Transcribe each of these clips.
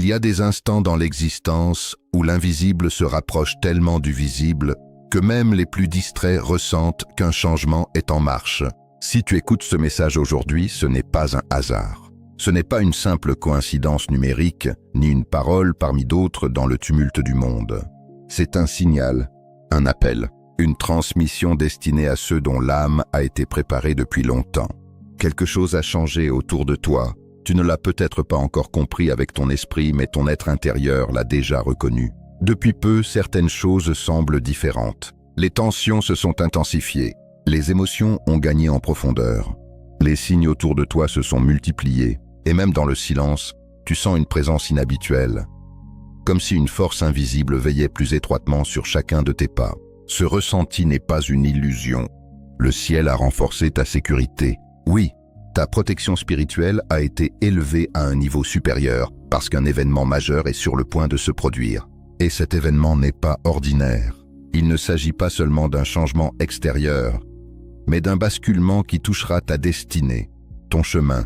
Il y a des instants dans l'existence où l'invisible se rapproche tellement du visible que même les plus distraits ressentent qu'un changement est en marche. Si tu écoutes ce message aujourd'hui, ce n'est pas un hasard. Ce n'est pas une simple coïncidence numérique, ni une parole parmi d'autres dans le tumulte du monde. C'est un signal, un appel, une transmission destinée à ceux dont l'âme a été préparée depuis longtemps. Quelque chose a changé autour de toi. Tu ne l'as peut-être pas encore compris avec ton esprit, mais ton être intérieur l'a déjà reconnu. Depuis peu, certaines choses semblent différentes. Les tensions se sont intensifiées. Les émotions ont gagné en profondeur. Les signes autour de toi se sont multipliés. Et même dans le silence, tu sens une présence inhabituelle. Comme si une force invisible veillait plus étroitement sur chacun de tes pas. Ce ressenti n'est pas une illusion. Le ciel a renforcé ta sécurité. Oui, ta protection spirituelle a été élevée à un niveau supérieur parce qu'un événement majeur est sur le point de se produire. Et cet événement n'est pas ordinaire. Il ne s'agit pas seulement d'un changement extérieur, mais d'un basculement qui touchera ta destinée, ton chemin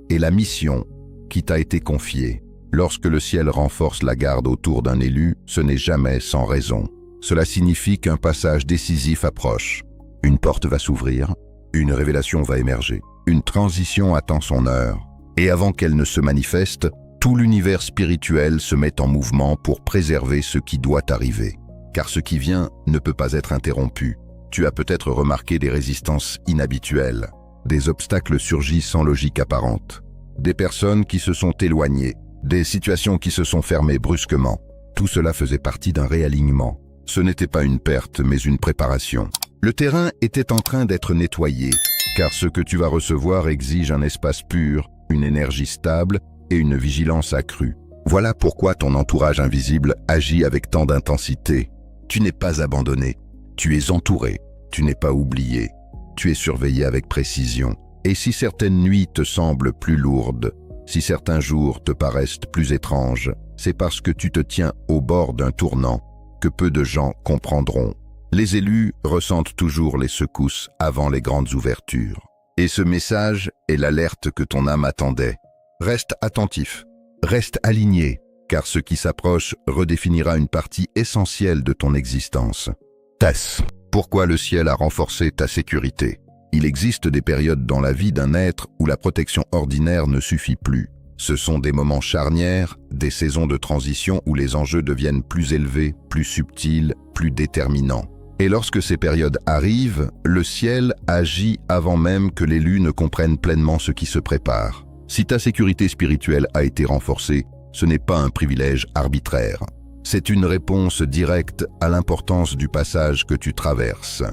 et la mission qui t'a été confiée. Lorsque le ciel renforce la garde autour d'un élu, ce n'est jamais sans raison. Cela signifie qu'un passage décisif approche. Une porte va s'ouvrir, une révélation va émerger. Une transition attend son heure, et avant qu'elle ne se manifeste, tout l'univers spirituel se met en mouvement pour préserver ce qui doit arriver. Car ce qui vient ne peut pas être interrompu. Tu as peut-être remarqué des résistances inhabituelles, des obstacles surgis sans logique apparente, des personnes qui se sont éloignées, des situations qui se sont fermées brusquement. Tout cela faisait partie d'un réalignement. Ce n'était pas une perte, mais une préparation. Le terrain était en train d'être nettoyé, car ce que tu vas recevoir exige un espace pur, une énergie stable et une vigilance accrue. Voilà pourquoi ton entourage invisible agit avec tant d'intensité. Tu n'es pas abandonné, tu es entouré, tu n'es pas oublié, tu es surveillé avec précision. Et si certaines nuits te semblent plus lourdes, si certains jours te paraissent plus étranges, c'est parce que tu te tiens au bord d'un tournant que peu de gens comprendront. Les élus ressentent toujours les secousses avant les grandes ouvertures. Et ce message est l'alerte que ton âme attendait. Reste attentif, reste aligné, car ce qui s'approche redéfinira une partie essentielle de ton existence. Tess, pourquoi le ciel a renforcé ta sécurité? Il existe des périodes dans la vie d'un être où la protection ordinaire ne suffit plus. Ce sont des moments charnières, des saisons de transition où les enjeux deviennent plus élevés, plus subtils, plus déterminants. Et lorsque ces périodes arrivent, le ciel agit avant même que l'élu ne comprenne pleinement ce qui se prépare. Si ta sécurité spirituelle a été renforcée, ce n'est pas un privilège arbitraire. C'est une réponse directe à l'importance du passage que tu traverses.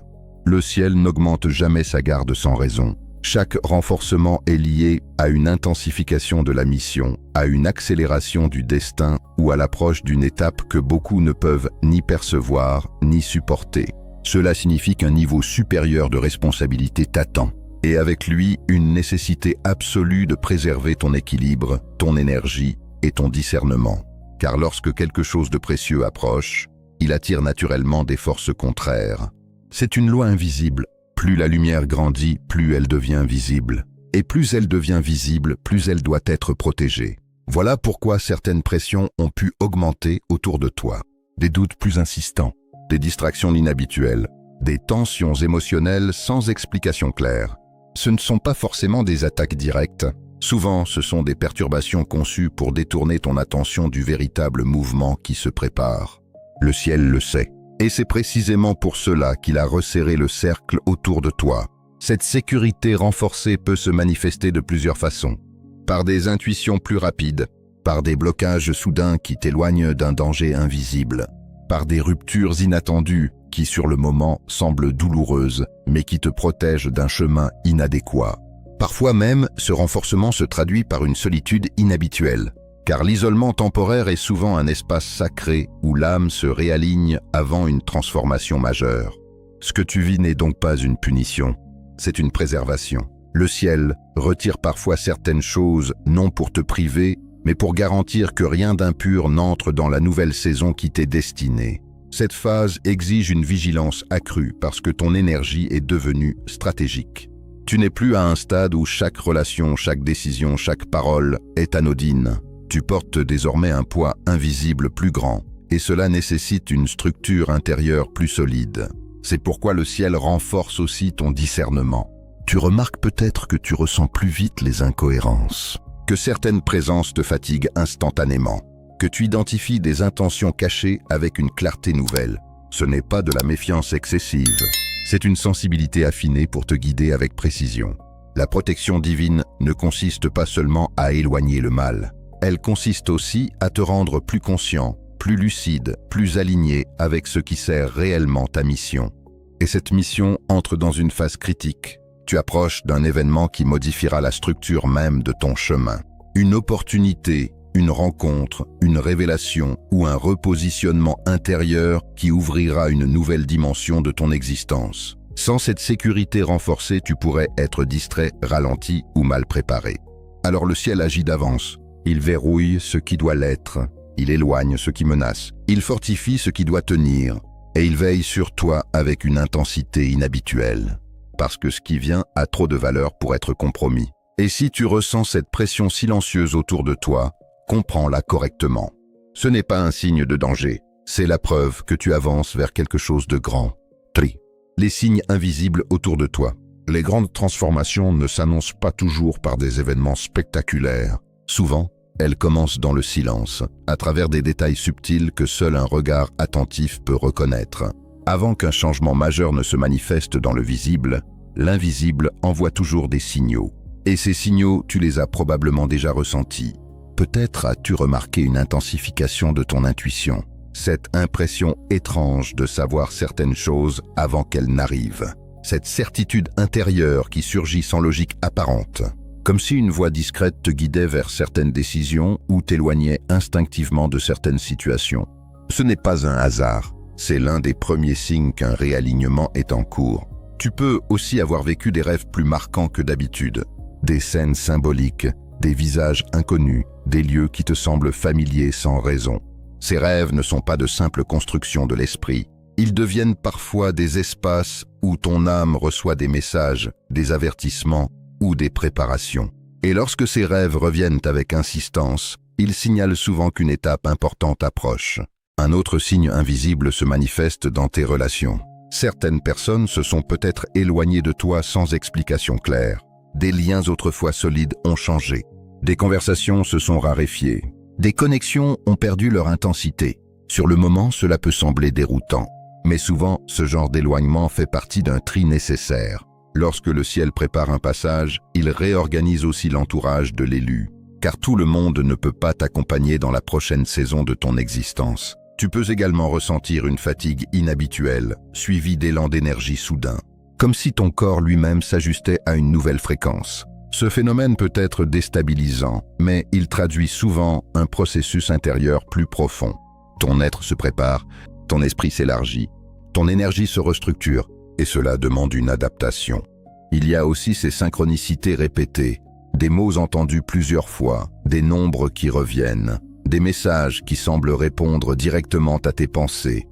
Le ciel n'augmente jamais sa garde sans raison. Chaque renforcement est lié à une intensification de la mission, à une accélération du destin ou à l'approche d'une étape que beaucoup ne peuvent ni percevoir ni supporter. Cela signifie qu'un niveau supérieur de responsabilité t'attend, et avec lui une nécessité absolue de préserver ton équilibre, ton énergie et ton discernement. Car lorsque quelque chose de précieux approche, il attire naturellement des forces contraires. C'est une loi invisible. Plus la lumière grandit, plus elle devient visible. Et plus elle devient visible, plus elle doit être protégée. Voilà pourquoi certaines pressions ont pu augmenter autour de toi. Des doutes plus insistants, des distractions inhabituelles, des tensions émotionnelles sans explication claire. Ce ne sont pas forcément des attaques directes. Souvent, ce sont des perturbations conçues pour détourner ton attention du véritable mouvement qui se prépare. Le ciel le sait. Et c'est précisément pour cela qu'il a resserré le cercle autour de toi. Cette sécurité renforcée peut se manifester de plusieurs façons. Par des intuitions plus rapides, par des blocages soudains qui t'éloignent d'un danger invisible, par des ruptures inattendues qui sur le moment semblent douloureuses, mais qui te protègent d'un chemin inadéquat. Parfois même, ce renforcement se traduit par une solitude inhabituelle. Car l'isolement temporaire est souvent un espace sacré où l'âme se réaligne avant une transformation majeure. Ce que tu vis n'est donc pas une punition, c'est une préservation. Le ciel retire parfois certaines choses non pour te priver, mais pour garantir que rien d'impur n'entre dans la nouvelle saison qui t'est destinée. Cette phase exige une vigilance accrue parce que ton énergie est devenue stratégique. Tu n'es plus à un stade où chaque relation, chaque décision, chaque parole est anodine. Tu portes désormais un poids invisible plus grand, et cela nécessite une structure intérieure plus solide. C'est pourquoi le ciel renforce aussi ton discernement. Tu remarques peut-être que tu ressens plus vite les incohérences, que certaines présences te fatiguent instantanément, que tu identifies des intentions cachées avec une clarté nouvelle. Ce n'est pas de la méfiance excessive, c'est une sensibilité affinée pour te guider avec précision. La protection divine ne consiste pas seulement à éloigner le mal, elle consiste aussi à te rendre plus conscient, plus lucide, plus aligné avec ce qui sert réellement ta mission. Et cette mission entre dans une phase critique. Tu approches d'un événement qui modifiera la structure même de ton chemin. Une opportunité, une rencontre, une révélation ou un repositionnement intérieur qui ouvrira une nouvelle dimension de ton existence. Sans cette sécurité renforcée, tu pourrais être distrait, ralenti ou mal préparé. Alors le ciel agit d'avance. Il verrouille ce qui doit l'être. Il éloigne ce qui menace. Il fortifie ce qui doit tenir. Et il veille sur toi avec une intensité inhabituelle. Parce que ce qui vient a trop de valeur pour être compromis. Et si tu ressens cette pression silencieuse autour de toi, comprends-la correctement. Ce n'est pas un signe de danger, c'est la preuve que tu avances vers quelque chose de grand. Les signes invisibles autour de toi. Les grandes transformations ne s'annoncent pas toujours par des événements spectaculaires. Souvent, elles commencent dans le silence, à travers des détails subtils que seul un regard attentif peut reconnaître. Avant qu'un changement majeur ne se manifeste dans le visible, l'invisible envoie toujours des signaux. Et ces signaux, tu les as probablement déjà ressentis. Peut-être as-tu remarqué une intensification de ton intuition, cette impression étrange de savoir certaines choses avant qu'elles n'arrivent, cette certitude intérieure qui surgit sans logique apparente, comme si une voix discrète te guidait vers certaines décisions ou t'éloignait instinctivement de certaines situations. Ce n'est pas un hasard. C'est l'un des premiers signes qu'un réalignement est en cours. Tu peux aussi avoir vécu des rêves plus marquants que d'habitude. Des scènes symboliques, des visages inconnus, des lieux qui te semblent familiers sans raison. Ces rêves ne sont pas de simples constructions de l'esprit. Ils deviennent parfois des espaces où ton âme reçoit des messages, des avertissements ou des préparations. Et lorsque ces rêves reviennent avec insistance, ils signalent souvent qu'une étape importante approche. Un autre signe invisible se manifeste dans tes relations. Certaines personnes se sont peut-être éloignées de toi sans explication claire. Des liens autrefois solides ont changé. Des conversations se sont raréfiées. Des connexions ont perdu leur intensité. Sur le moment, cela peut sembler déroutant. Mais souvent, ce genre d'éloignement fait partie d'un tri nécessaire. Lorsque le ciel prépare un passage, il réorganise aussi l'entourage de l'élu. Car tout le monde ne peut pas t'accompagner dans la prochaine saison de ton existence. Tu peux également ressentir une fatigue inhabituelle, suivie d'élan d'énergie soudain, comme si ton corps lui-même s'ajustait à une nouvelle fréquence. Ce phénomène peut être déstabilisant, mais il traduit souvent un processus intérieur plus profond. Ton être se prépare, ton esprit s'élargit, ton énergie se restructure, et cela demande une adaptation. Il y a aussi ces synchronicités répétées, des mots entendus plusieurs fois, des nombres qui reviennent, des messages qui semblent répondre directement à tes pensées.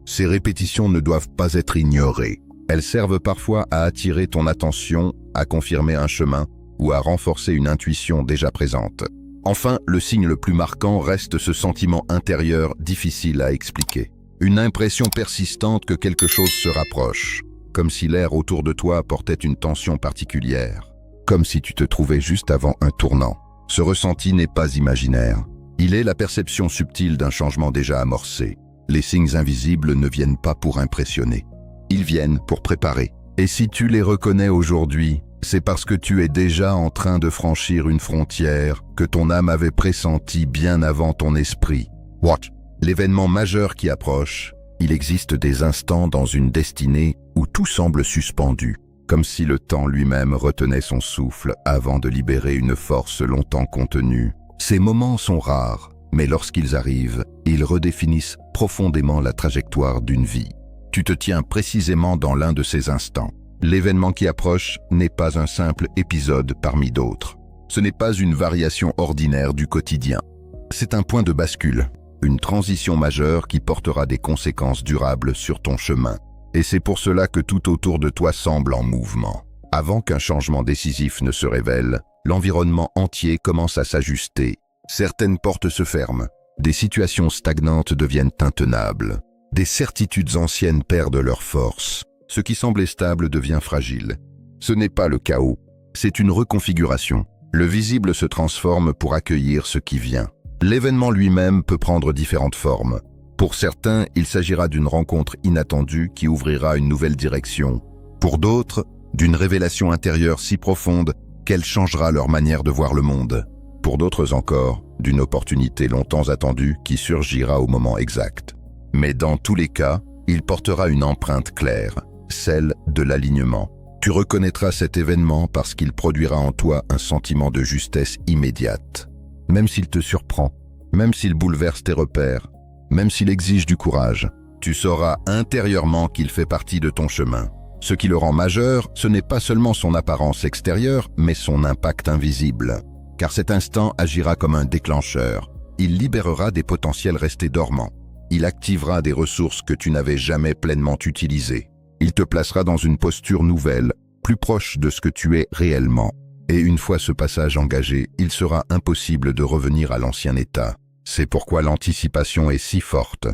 Ces répétitions ne doivent pas être ignorées. Elles servent parfois à attirer ton attention, à confirmer un chemin ou à renforcer une intuition déjà présente. Enfin, le signe le plus marquant reste ce sentiment intérieur difficile à expliquer. Une impression persistante que quelque chose se rapproche, comme si l'air autour de toi portait une tension particulière, comme si tu te trouvais juste avant un tournant. Ce ressenti n'est pas imaginaire. Il est la perception subtile d'un changement déjà amorcé. Les signes invisibles ne viennent pas pour impressionner. Ils viennent pour préparer. Et si tu les reconnais aujourd'hui, c'est parce que tu es déjà en train de franchir une frontière que ton âme avait pressentie bien avant ton esprit. L'événement majeur qui approche, il existe des instants dans une destinée où tout semble suspendu, comme si le temps lui-même retenait son souffle avant de libérer une force longtemps contenue. Ces moments sont rares, mais lorsqu'ils arrivent, ils redéfinissent profondément la trajectoire d'une vie. Tu te tiens précisément dans l'un de ces instants. L'événement qui approche n'est pas un simple épisode parmi d'autres. Ce n'est pas une variation ordinaire du quotidien. C'est un point de bascule, une transition majeure qui portera des conséquences durables sur ton chemin. Et c'est pour cela que tout autour de toi semble en mouvement. Avant qu'un changement décisif ne se révèle, l'environnement entier commence à s'ajuster. Certaines portes se ferment, des situations stagnantes deviennent intenables, des certitudes anciennes perdent leur force, ce qui semblait stable devient fragile. Ce n'est pas le chaos, c'est une reconfiguration. Le visible se transforme pour accueillir ce qui vient. L'événement lui-même peut prendre différentes formes. Pour certains, il s'agira d'une rencontre inattendue qui ouvrira une nouvelle direction. Pour d'autres, d'une révélation intérieure si profonde qu'elle changera leur manière de voir le monde. Pour d'autres encore, d'une opportunité longtemps attendue qui surgira au moment exact. Mais dans tous les cas, il portera une empreinte claire, celle de l'alignement. Tu reconnaîtras cet événement parce qu'il produira en toi un sentiment de justesse immédiate. Même s'il te surprend, même s'il bouleverse tes repères, même s'il exige du courage, tu sauras intérieurement qu'il fait partie de ton chemin. Ce qui le rend majeur, ce n'est pas seulement son apparence extérieure, mais son impact invisible. Car cet instant agira comme un déclencheur. Il libérera des potentiels restés dormants. Il activera des ressources que tu n'avais jamais pleinement utilisées. Il te placera dans une posture nouvelle, plus proche de ce que tu es réellement. Et une fois ce passage engagé, il sera impossible de revenir à l'ancien état. C'est pourquoi l'anticipation est si forte.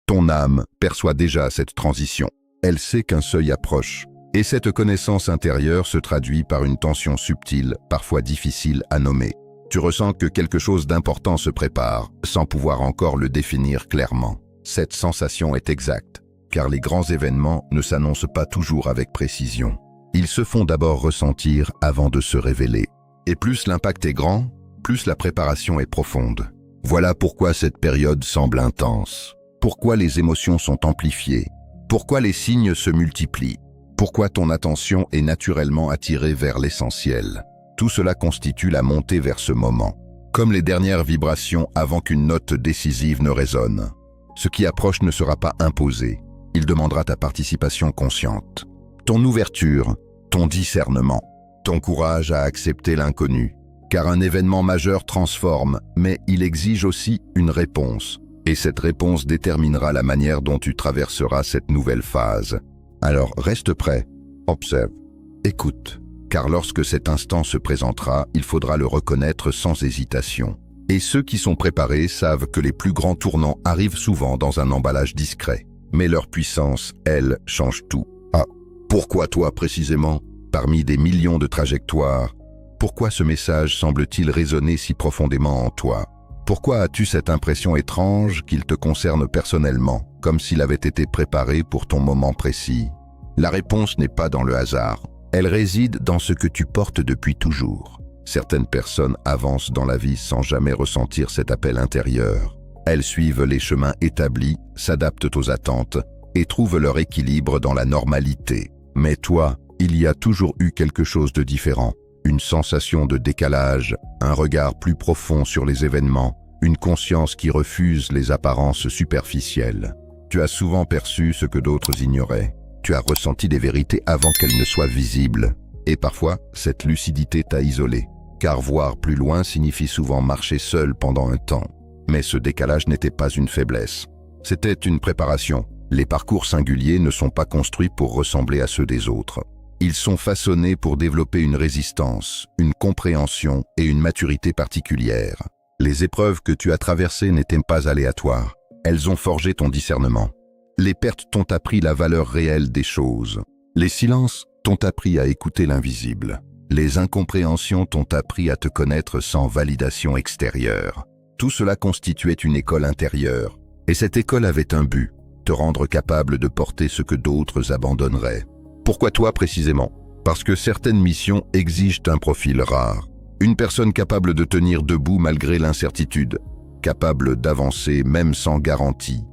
Ton âme perçoit déjà cette transition. Elle sait qu'un seuil approche. Et cette connaissance intérieure se traduit par une tension subtile, parfois difficile à nommer. Tu ressens que quelque chose d'important se prépare, sans pouvoir encore le définir clairement. Cette sensation est exacte, car les grands événements ne s'annoncent pas toujours avec précision. Ils se font d'abord ressentir avant de se révéler. Et plus l'impact est grand, plus la préparation est profonde. Voilà pourquoi cette période semble intense. Pourquoi les émotions sont amplifiées. Pourquoi les signes se multiplient. Pourquoi ton attention est naturellement attirée vers l'essentiel. Tout cela constitue la montée vers ce moment. Comme les dernières vibrations avant qu'une note décisive ne résonne. Ce qui approche ne sera pas imposé. Il demandera ta participation consciente. Ton ouverture, ton discernement, ton courage à accepter l'inconnu. Car un événement majeur transforme, mais il exige aussi une réponse. Et cette réponse déterminera la manière dont tu traverseras cette nouvelle phase. Alors reste prêt, observe, écoute. Car lorsque cet instant se présentera, il faudra le reconnaître sans hésitation. Et ceux qui sont préparés savent que les plus grands tournants arrivent souvent dans un emballage discret. Mais leur puissance, elle, change tout. Ah, pourquoi toi précisément? Parmi des millions de trajectoires, pourquoi ce message semble-t-il résonner si profondément en toi? Pourquoi as-tu cette impression étrange qu'il te concerne personnellement, comme s'il avait été préparé pour ton moment précis? La réponse n'est pas dans le hasard. Elle réside dans ce que tu portes depuis toujours. Certaines personnes avancent dans la vie sans jamais ressentir cet appel intérieur. Elles suivent les chemins établis, s'adaptent aux attentes et trouvent leur équilibre dans la normalité. Mais toi, il y a toujours eu quelque chose de différent. Une sensation de décalage, un regard plus profond sur les événements, une conscience qui refuse les apparences superficielles. Tu as souvent perçu ce que d'autres ignoraient. Tu as ressenti des vérités avant qu'elles ne soient visibles. Et parfois, cette lucidité t'a isolé. Car voir plus loin signifie souvent marcher seul pendant un temps. Mais ce décalage n'était pas une faiblesse. C'était une préparation. Les parcours singuliers ne sont pas construits pour ressembler à ceux des autres. Ils sont façonnés pour développer une résistance, une compréhension et une maturité particulières. Les épreuves que tu as traversées n'étaient pas aléatoires. Elles ont forgé ton discernement. Les pertes t'ont appris la valeur réelle des choses. Les silences t'ont appris à écouter l'invisible. Les incompréhensions t'ont appris à te connaître sans validation extérieure. Tout cela constituait une école intérieure. Et cette école avait un but, te rendre capable de porter ce que d'autres abandonneraient. Pourquoi toi précisément? Parce que certaines missions exigent un profil rare. Une personne capable de tenir debout malgré l'incertitude, capable d'avancer même sans garantie,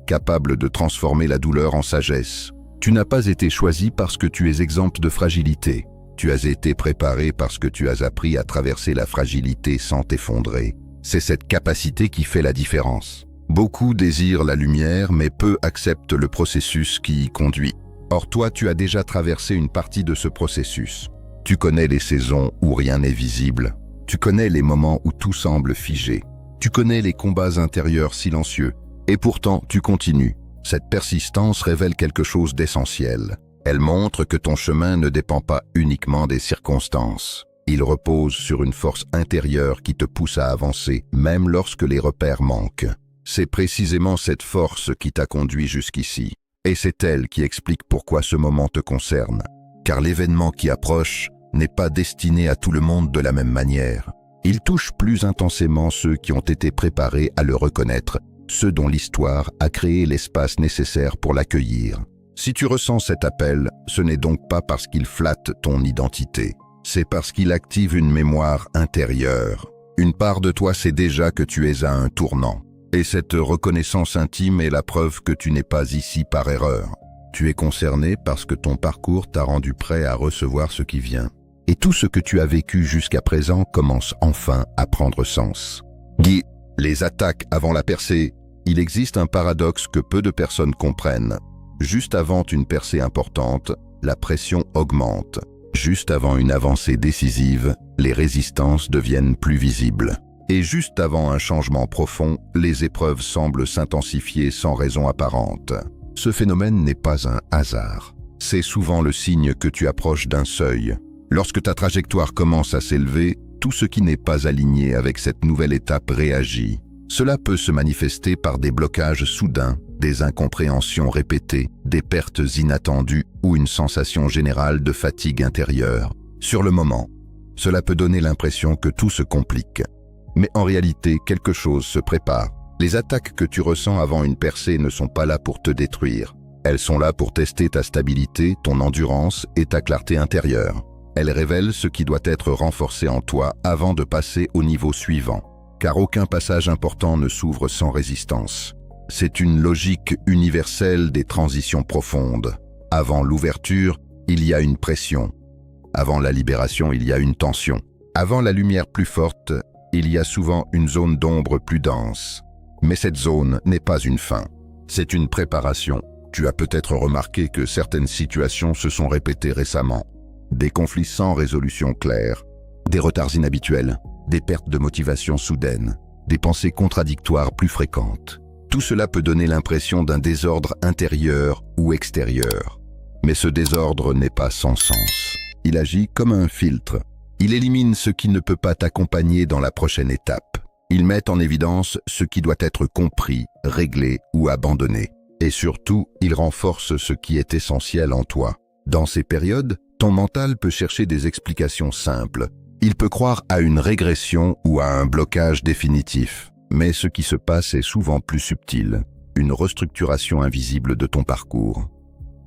capable de transformer la douleur en sagesse. Tu n'as pas été choisi parce que tu es exempt de fragilité. Tu as été préparé parce que tu as appris à traverser la fragilité sans t'effondrer. C'est cette capacité qui fait la différence. Beaucoup désirent la lumière, mais peu acceptent le processus qui y conduit. Or toi, tu as déjà traversé une partie de ce processus. Tu connais les saisons où rien n'est visible. Tu connais les moments où tout semble figé. Tu connais les combats intérieurs silencieux. Et pourtant, tu continues. Cette persistance révèle quelque chose d'essentiel. Elle montre que ton chemin ne dépend pas uniquement des circonstances. Il repose sur une force intérieure qui te pousse à avancer, même lorsque les repères manquent. C'est précisément cette force qui t'a conduit jusqu'ici. Et c'est elle qui explique pourquoi ce moment te concerne. Car l'événement qui approche n'est pas destiné à tout le monde de la même manière. Il touche plus intensément ceux qui ont été préparés à le reconnaître, ceux dont l'histoire a créé l'espace nécessaire pour l'accueillir. Si tu ressens cet appel, ce n'est donc pas parce qu'il flatte ton identité. C'est parce qu'il active une mémoire intérieure. Une part de toi sait déjà que tu es à un tournant. Et cette reconnaissance intime est la preuve que tu n'es pas ici par erreur. Tu es concerné parce que ton parcours t'a rendu prêt à recevoir ce qui vient. Et tout ce que tu as vécu jusqu'à présent commence enfin à prendre sens. Guy, les attaques avant la percée. Il existe un paradoxe que peu de personnes comprennent. Juste avant une percée importante, la pression augmente. Juste avant une avancée décisive, les résistances deviennent plus visibles. Et juste avant un changement profond, les épreuves semblent s'intensifier sans raison apparente. Ce phénomène n'est pas un hasard. C'est souvent le signe que tu approches d'un seuil. Lorsque ta trajectoire commence à s'élever, tout ce qui n'est pas aligné avec cette nouvelle étape réagit. Cela peut se manifester par des blocages soudains, des incompréhensions répétées, des pertes inattendues ou une sensation générale de fatigue intérieure. Sur le moment, cela peut donner l'impression que tout se complique. Mais en réalité, quelque chose se prépare. Les attaques que tu ressens avant une percée ne sont pas là pour te détruire. Elles sont là pour tester ta stabilité, ton endurance et ta clarté intérieure. Elles révèlent ce qui doit être renforcé en toi avant de passer au niveau suivant. Car aucun passage important ne s'ouvre sans résistance. C'est une logique universelle des transitions profondes. Avant l'ouverture, il y a une pression. Avant la libération, il y a une tension. Avant la lumière plus forte, il y a souvent une zone d'ombre plus dense. Mais cette zone n'est pas une fin. C'est une préparation. Tu as peut-être remarqué que certaines situations se sont répétées récemment. Des conflits sans résolution claire, des retards inhabituels, des pertes de motivation soudaines, des pensées contradictoires plus fréquentes. Tout cela peut donner l'impression d'un désordre intérieur ou extérieur. Mais ce désordre n'est pas sans sens. Il agit comme un filtre. Il élimine ce qui ne peut pas t'accompagner dans la prochaine étape. Il met en évidence ce qui doit être compris, réglé ou abandonné. Et surtout, il renforce ce qui est essentiel en toi. Dans ces périodes, ton mental peut chercher des explications simples. Il peut croire à une régression ou à un blocage définitif. Mais ce qui se passe est souvent plus subtil, une restructuration invisible de ton parcours.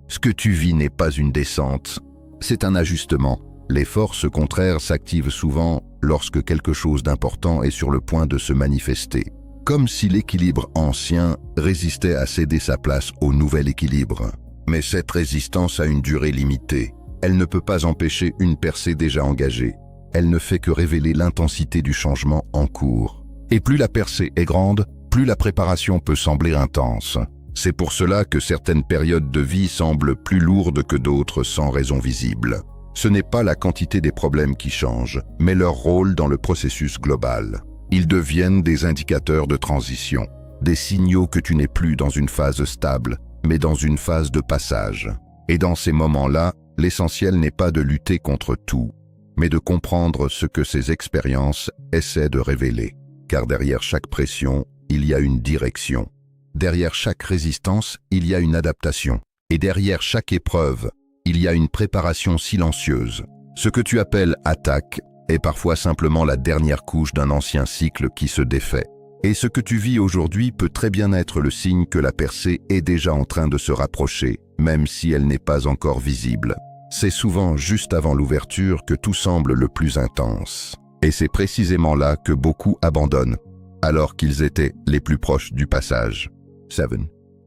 Ce que tu vis n'est pas une descente, c'est un ajustement. Les forces contraires s'activent souvent lorsque quelque chose d'important est sur le point de se manifester, comme si l'équilibre ancien résistait à céder sa place au nouvel équilibre. Mais cette résistance a une durée limitée. Elle ne peut pas empêcher une percée déjà engagée. Elle ne fait que révéler l'intensité du changement en cours. Et plus la percée est grande, plus la préparation peut sembler intense. C'est pour cela que certaines périodes de vie semblent plus lourdes que d'autres sans raison visible. Ce n'est pas la quantité des problèmes qui change, mais leur rôle dans le processus global. Ils deviennent des indicateurs de transition, des signaux que tu n'es plus dans une phase stable, mais dans une phase de passage. Et dans ces moments-là, l'essentiel n'est pas de lutter contre tout, mais de comprendre ce que ces expériences essaient de révéler. Car derrière chaque pression, il y a une direction. Derrière chaque résistance, il y a une adaptation. Et derrière chaque épreuve, il y a une préparation silencieuse. Ce que tu appelles attaque est parfois simplement la dernière couche d'un ancien cycle qui se défait. Et ce que tu vis aujourd'hui peut très bien être le signe que la percée est déjà en train de se rapprocher, même si elle n'est pas encore visible. C'est souvent juste avant l'ouverture que tout semble le plus intense. Et c'est précisément là que beaucoup abandonnent, alors qu'ils étaient les plus proches du passage. 7.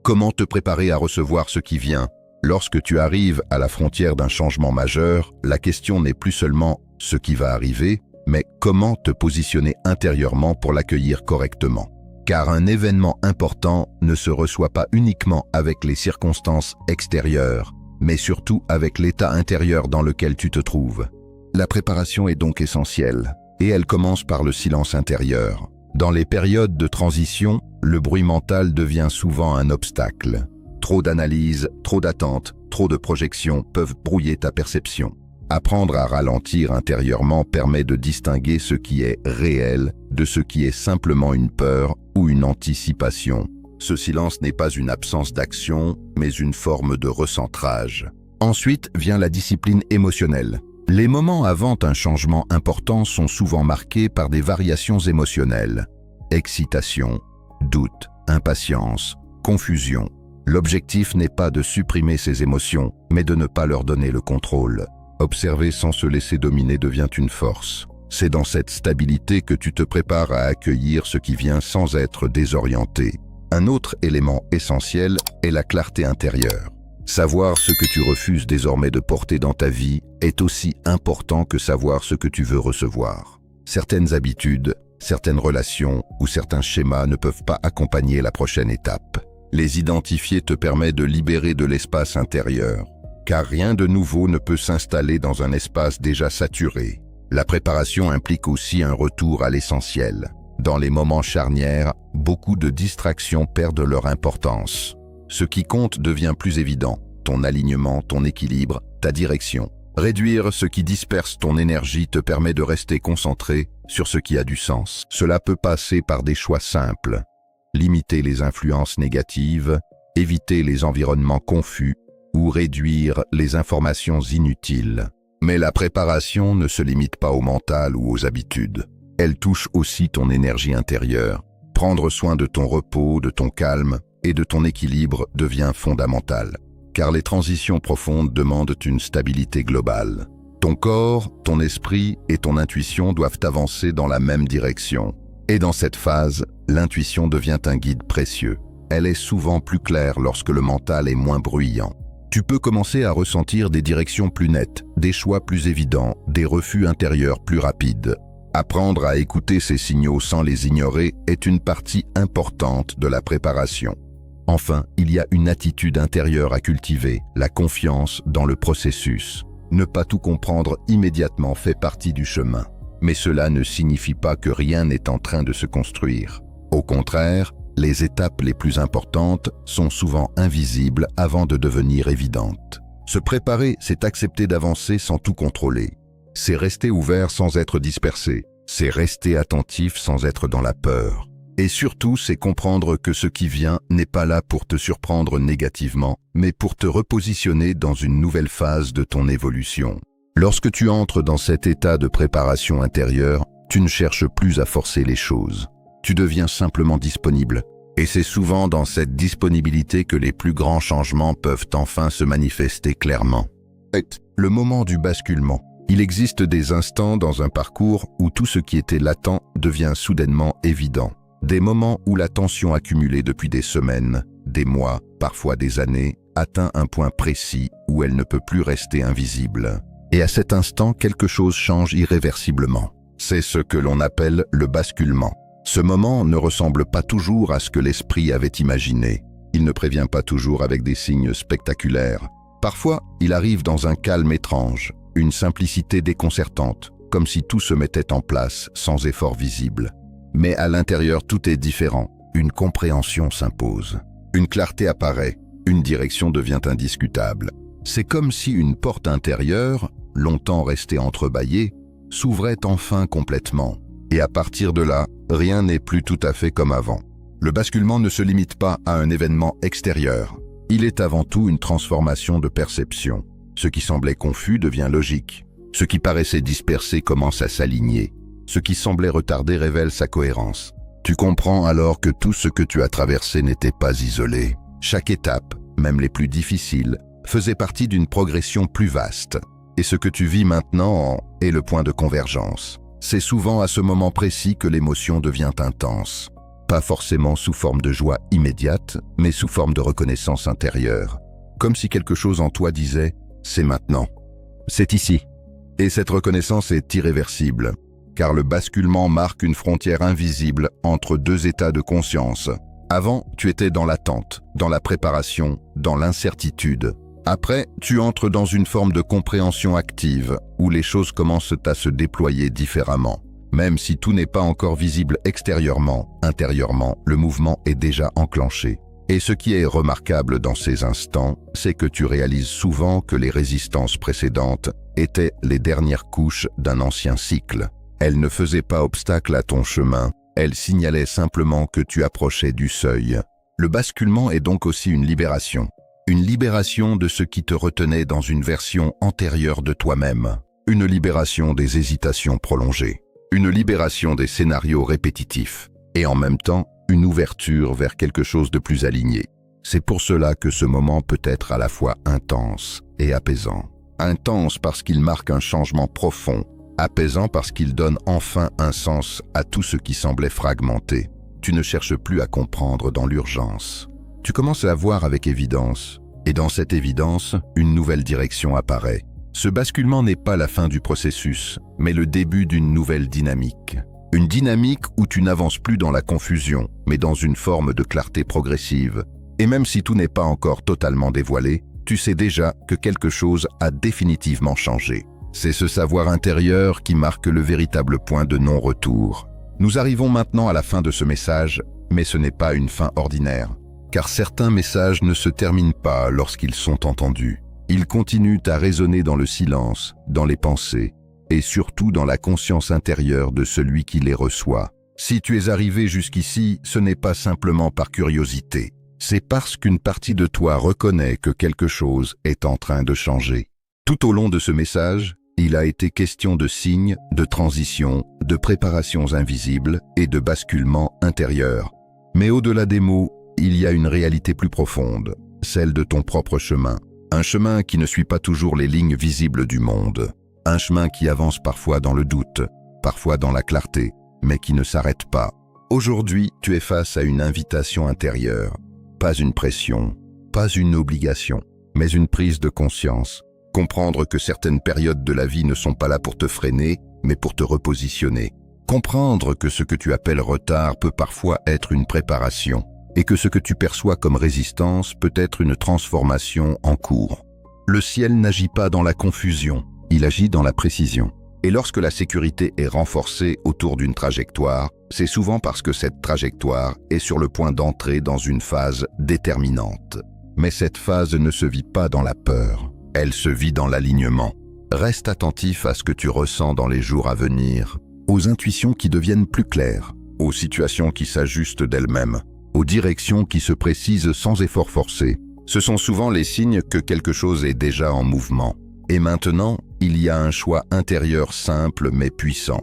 Comment te préparer à recevoir ce qui vient? Lorsque tu arrives à la frontière d'un changement majeur, la question n'est plus seulement ce qui va arriver, mais comment te positionner intérieurement pour l'accueillir correctement. Car un événement important ne se reçoit pas uniquement avec les circonstances extérieures, mais surtout avec l'état intérieur dans lequel tu te trouves. La préparation est donc essentielle, et elle commence par le silence intérieur. Dans les périodes de transition, le bruit mental devient souvent un obstacle. Trop d'analyses, trop d'attentes, trop de projections peuvent brouiller ta perception. Apprendre à ralentir intérieurement permet de distinguer ce qui est réel de ce qui est simplement une peur ou une anticipation. Ce silence n'est pas une absence d'action, mais une forme de recentrage. Ensuite vient la discipline émotionnelle. Les moments avant un changement important sont souvent marqués par des variations émotionnelles. Excitation, doute, impatience, confusion. L'objectif n'est pas de supprimer ces émotions, mais de ne pas leur donner le contrôle. Observer sans se laisser dominer devient une force. C'est dans cette stabilité que tu te prépares à accueillir ce qui vient sans être désorienté. Un autre élément essentiel est la clarté intérieure. Savoir ce que tu refuses désormais de porter dans ta vie est aussi important que savoir ce que tu veux recevoir. Certaines habitudes, certaines relations ou certains schémas ne peuvent pas accompagner la prochaine étape. Les identifier te permet de libérer de l'espace intérieur, car rien de nouveau ne peut s'installer dans un espace déjà saturé. La préparation implique aussi un retour à l'essentiel. Dans les moments charnières, beaucoup de distractions perdent leur importance. Ce qui compte devient plus évident, ton alignement, ton équilibre, ta direction. Réduire ce qui disperse ton énergie te permet de rester concentré sur ce qui a du sens. Cela peut passer par des choix simples. Limiter les influences négatives, éviter les environnements confus ou réduire les informations inutiles. Mais la préparation ne se limite pas au mental ou aux habitudes. Elle touche aussi ton énergie intérieure. Prendre soin de ton repos, de ton calme et de ton équilibre devient fondamental, car les transitions profondes demandent une stabilité globale. Ton corps, ton esprit et ton intuition doivent avancer dans la même direction. Et dans cette phase, l'intuition devient un guide précieux. Elle est souvent plus claire lorsque le mental est moins bruyant. Tu peux commencer à ressentir des directions plus nettes, des choix plus évidents, des refus intérieurs plus rapides. Apprendre à écouter ces signaux sans les ignorer est une partie importante de la préparation. Enfin, il y a une attitude intérieure à cultiver, la confiance dans le processus. Ne pas tout comprendre immédiatement fait partie du chemin. Mais cela ne signifie pas que rien n'est en train de se construire. Au contraire, les étapes les plus importantes sont souvent invisibles avant de devenir évidentes. Se préparer, c'est accepter d'avancer sans tout contrôler. C'est rester ouvert sans être dispersé. C'est rester attentif sans être dans la peur. Et surtout, c'est comprendre que ce qui vient n'est pas là pour te surprendre négativement, mais pour te repositionner dans une nouvelle phase de ton évolution. Lorsque tu entres dans cet état de préparation intérieure, tu ne cherches plus à forcer les choses. Tu deviens simplement disponible. Et c'est souvent dans cette disponibilité que les plus grands changements peuvent enfin se manifester clairement. Le moment du basculement. Il existe des instants dans un parcours où tout ce qui était latent devient soudainement évident. Des moments où la tension accumulée depuis des semaines, des mois, parfois des années, atteint un point précis où elle ne peut plus rester invisible. Et à cet instant, quelque chose change irréversiblement. C'est ce que l'on appelle le basculement. Ce moment ne ressemble pas toujours à ce que l'esprit avait imaginé. Il ne prévient pas toujours avec des signes spectaculaires. Parfois, il arrive dans un calme étrange, une simplicité déconcertante, comme si tout se mettait en place sans effort visible. Mais à l'intérieur, tout est différent. Une compréhension s'impose. Une clarté apparaît. Une direction devient indiscutable. C'est comme si une porte intérieure, longtemps restée entrebâillée, s'ouvrait enfin complètement. Et à partir de là, rien n'est plus tout à fait comme avant. Le basculement ne se limite pas à un événement extérieur. Il est avant tout une transformation de perception. Ce qui semblait confus devient logique. Ce qui paraissait dispersé commence à s'aligner. Ce qui semblait retardé révèle sa cohérence. Tu comprends alors que tout ce que tu as traversé n'était pas isolé. Chaque étape, même les plus difficiles, faisait partie d'une progression plus vaste. Et ce que tu vis maintenant est le point de convergence. C'est souvent à ce moment précis que l'émotion devient intense. Pas forcément sous forme de joie immédiate, mais sous forme de reconnaissance intérieure. Comme si quelque chose en toi disait « c'est maintenant, c'est ici ». Et cette reconnaissance est irréversible, car le basculement marque une frontière invisible entre deux états de conscience. Avant, tu étais dans l'attente, dans la préparation, dans l'incertitude. Après, tu entres dans une forme de compréhension active, où les choses commencent à se déployer différemment. Même si tout n'est pas encore visible extérieurement, intérieurement, le mouvement est déjà enclenché. Et ce qui est remarquable dans ces instants, c'est que tu réalises souvent que les résistances précédentes étaient les dernières couches d'un ancien cycle. Elles ne faisaient pas obstacle à ton chemin, elles signalaient simplement que tu approchais du seuil. Le basculement est donc aussi une libération de ce qui te retenait dans une version antérieure de toi-même, une libération des hésitations prolongées, une libération des scénarios répétitifs, et en même temps, une ouverture vers quelque chose de plus aligné. C'est pour cela que ce moment peut être à la fois intense et apaisant. Intense parce qu'il marque un changement profond, apaisant parce qu'il donne enfin un sens à tout ce qui semblait fragmenté. Tu ne cherches plus à comprendre dans l'urgence. Tu commences à voir avec évidence, et dans cette évidence, une nouvelle direction apparaît. Ce basculement n'est pas la fin du processus, mais le début d'une nouvelle dynamique. Une dynamique où tu n'avances plus dans la confusion, mais dans une forme de clarté progressive. Et même si tout n'est pas encore totalement dévoilé, tu sais déjà que quelque chose a définitivement changé. C'est ce savoir intérieur qui marque le véritable point de non-retour. Nous arrivons maintenant à la fin de ce message, mais ce n'est pas une fin ordinaire. Car certains messages ne se terminent pas lorsqu'ils sont entendus. Ils continuent à résonner dans le silence, dans les pensées, et surtout dans la conscience intérieure de celui qui les reçoit. Si tu es arrivé jusqu'ici, ce n'est pas simplement par curiosité. C'est parce qu'une partie de toi reconnaît que quelque chose est en train de changer. Tout au long de ce message, il a été question de signes, de transitions, de préparations invisibles et de basculements intérieurs. Mais au-delà des mots, il y a une réalité plus profonde, celle de ton propre chemin. Un chemin qui ne suit pas toujours les lignes visibles du monde. Un chemin qui avance parfois dans le doute, parfois dans la clarté, mais qui ne s'arrête pas. Aujourd'hui, tu es face à une invitation intérieure. Pas une pression, pas une obligation, mais une prise de conscience. Comprendre que certaines périodes de la vie ne sont pas là pour te freiner, mais pour te repositionner. Comprendre que ce que tu appelles retard peut parfois être une préparation. Et que ce que tu perçois comme résistance peut être une transformation en cours. Le ciel n'agit pas dans la confusion, il agit dans la précision. Et lorsque la sécurité est renforcée autour d'une trajectoire, c'est souvent parce que cette trajectoire est sur le point d'entrer dans une phase déterminante. Mais cette phase ne se vit pas dans la peur, elle se vit dans l'alignement. Reste attentif à ce que tu ressens dans les jours à venir, aux intuitions qui deviennent plus claires, aux situations qui s'ajustent d'elles-mêmes, aux directions qui se précisent sans effort forcé. Ce sont souvent les signes que quelque chose est déjà en mouvement. Et maintenant, il y a un choix intérieur simple mais puissant.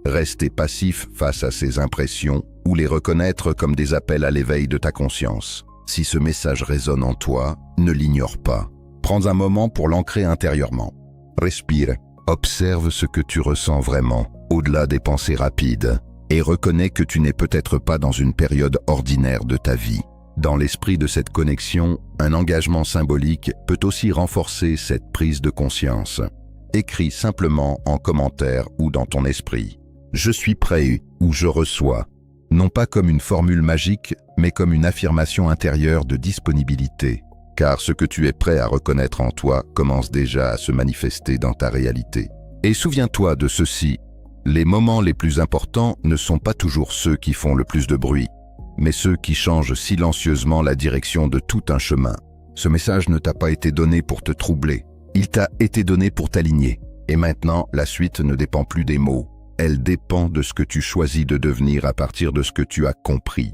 Rester passif face à ces impressions ou les reconnaître comme des appels à l'éveil de ta conscience. Si ce message résonne en toi, ne l'ignore pas. Prends un moment pour l'ancrer intérieurement. Respire, observe ce que tu ressens vraiment, au-delà des pensées rapides. Et reconnais que tu n'es peut-être pas dans une période ordinaire de ta vie. Dans l'esprit de cette connexion, un engagement symbolique peut aussi renforcer cette prise de conscience. Écris simplement en commentaire ou dans ton esprit « Je suis prêt » ou « Je reçois », non pas comme une formule magique, mais comme une affirmation intérieure de disponibilité. Car ce que tu es prêt à reconnaître en toi commence déjà à se manifester dans ta réalité. Et souviens-toi de ceci. Les moments les plus importants ne sont pas toujours ceux qui font le plus de bruit, mais ceux qui changent silencieusement la direction de tout un chemin. Ce message ne t'a pas été donné pour te troubler, il t'a été donné pour t'aligner. Et maintenant, la suite ne dépend plus des mots, elle dépend de ce que tu choisis de devenir à partir de ce que tu as compris.